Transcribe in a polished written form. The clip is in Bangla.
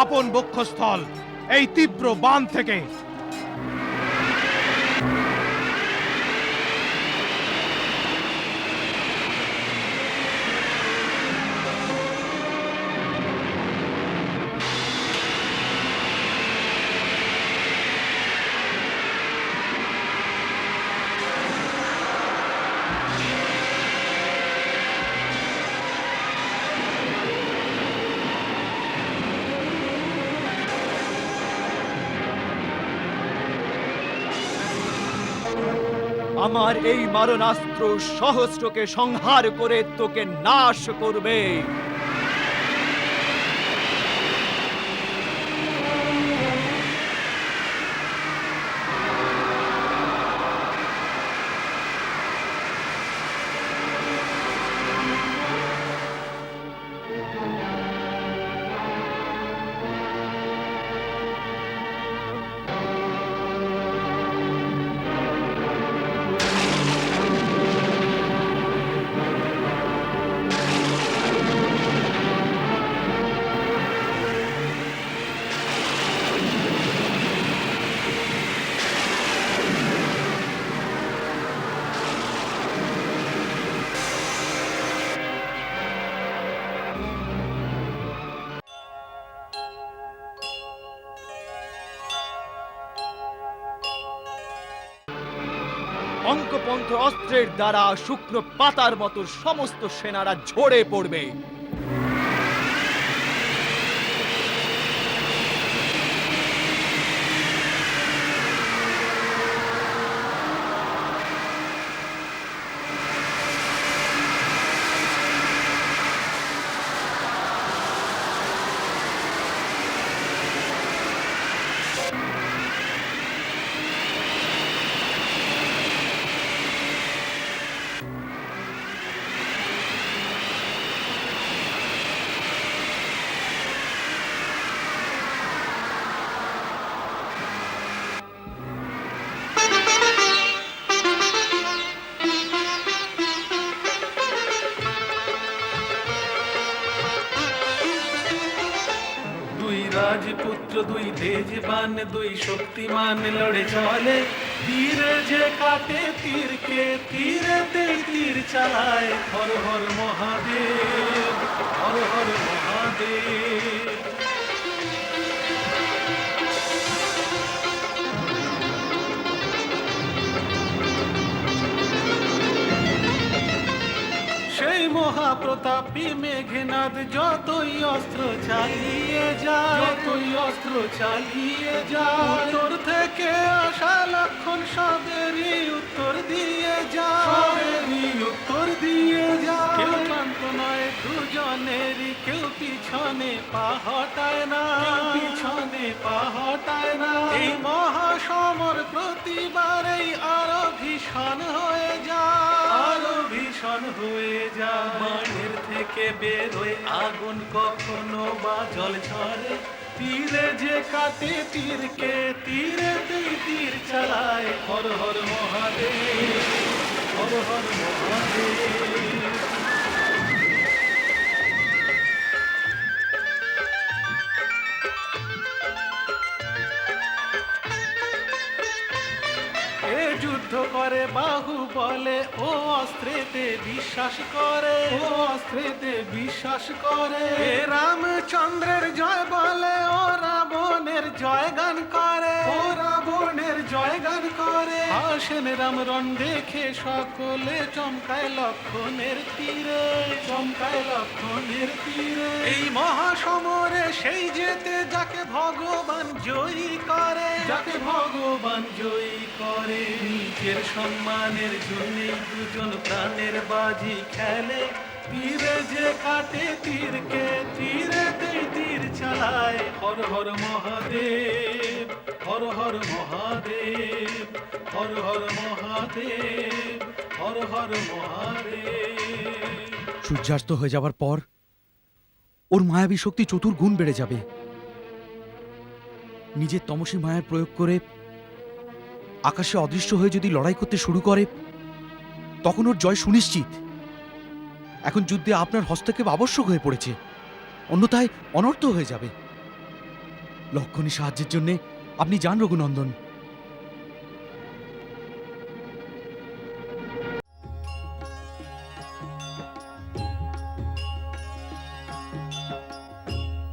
আপন বক্ষস্থল এই তীব্র বাণ থেকে। আমার এই মারণাস্ত্র সহস্রকে সংহার করে তোকে নাশ করবে। অঙ্কপন্থ অস্ত্রের দ্বারা শুকনো পাতার মতো সমস্ত সেনারা ঝরে পড়বে। রাজপুত্র দুই তেজবান দুই শক্তিমান লড়ে চলে, তীরে যে কাটে তীরকে তীরেতে তীর চালায়। হর হর মহাদেব, হর হর মহাদেব। সেই মহাপ্রতাপী মেঘনাদ যতই অস্ত্র চালিয়ে যায়, যতই অস্ত্র চালিয়ে যায়, উত্তর থেকে আসা লক্ষণ সবেরই উত্তর দিয়ে যায়, সবেরই উত্তর দিয়ে যায়। কেউ ক্লান্ত নয় দুজনেরই, কেউ পিছনে পা হটায় না, পিছনে পা হটায় না। এই মহাসমর প্রতিবারেই আরো ভীষণ হয়ে যায়, আরো ভীষণ হয়ে যায়। বাণের থেকে বেরোয় আগুন, কখনো বা জল ঝরে, তীরে যে কাটে তীরকে তীরেতেই তীর চালায়। হর হর মহাদেব, হর হর মহাদেব। যুদ্ধ করে বাহু বলে, ও অস্ত্রেতে বিশ্বাস করে, ও অস্ত্রেতে বিশ্বাস করে। রামচন্দ্রের জয় বলে, ও রাবণের জয় গান করে, ও রাবণের জয় গান করে। হাসেন রামরণ দেখে সকলে, চমকায় লক্ষণের তীরে, চমকায় লক্ষণের তীরে। এই মহাসমরে সেই যেতে যাকে ভগবান জয়ী করে, যাকে ভগবান জয়ী করে। নিজের সম্মানের জন্যে দুজন প্রাণের বাজি খেলে, তীরে যে কাটে তীরকে তীরেতেই তীর চালায়। হর হর মহাদেব, হর হর মহাদেব, হর হর মহাদেব, হর হর মহাদেব। সূর্যাস্ত হয়ে যাবার পর ওর মায়াবী শক্তি চতুর্গুণ বেড়ে যাবে। নিজের তমসী মায়ার প্রয়োগ করে আকাশে অদৃশ্য হয়ে যদি লড়াই করতে শুরু করে, তখন ওর জয় সুনিশ্চিত। এখন যুদ্ধে আপনার হস্তক্ষেপ আবশ্যক হয়ে পড়েছে, অন্যথায় অনর্থ হয়ে যাবে। লক্ষণী সাহায্যের জন্য আপনি যান রঘুনন্দন।